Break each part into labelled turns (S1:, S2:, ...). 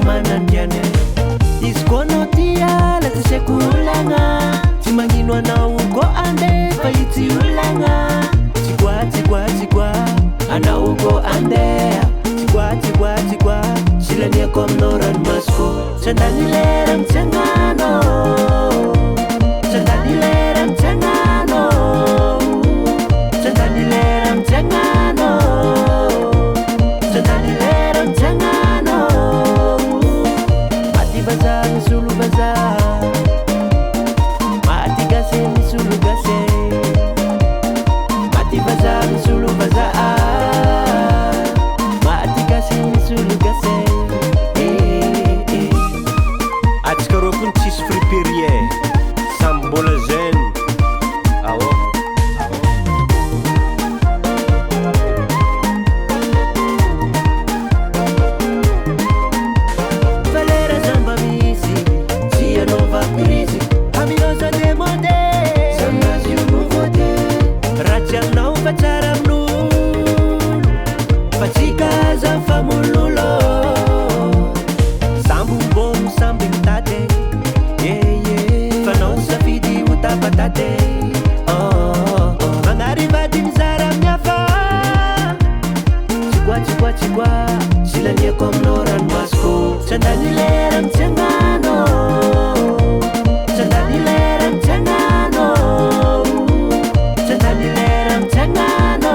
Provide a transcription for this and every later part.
S1: manandiane izy koa anao tia la tsasiako olagna tsy magnino anao ko ande fa itsy olagna tsikwa anao ko andeha tsikwa silaniako aminao ranomasoko tsandany lera mitsangano tsandany lera mitsangano tsandany lera mitsangano tsandany lera mitsangano mati baza misulu baza mati gase misulu gase mati baza misulu baza mati gase misulu gase atsika rô kony tsisy friperie samby mbola jeune aô valera zamba misy tsy anova crise aminao demande sambazy io nouveauté raha tsy aminao fa tsara amin'olo fa tsika aza famololo sambo mbôno samby mitate fanao safidy ho tapatate magnarivady mizara miafa tsikwa silaniako aminao ranomasoko tsandany lera mitsangano tsandany lera mitsangano tsandany lera mitsangano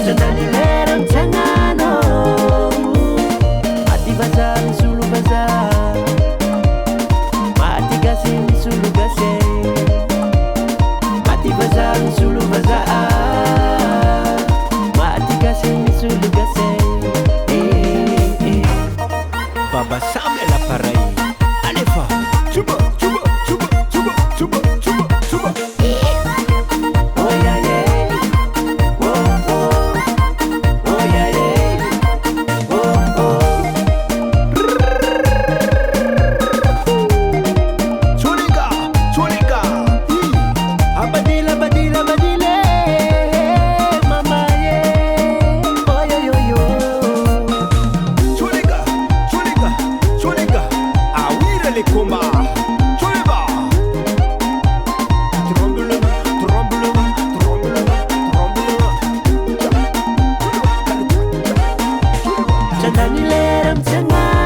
S1: tsandany lera mitsangano mati baza misulu baza mati gase misulu gase mati baza misulu baza mati gase misulu gase Baba Sam est l'appareil. Allez fort. Chuba. Oh yeah yeah. Oh yeah yeah. Oh. Choliga. Abadila. Mama yeah. Oh yo. Choliga. Awire les combats. Choliga. Tremble. Tsandany lera mitsangano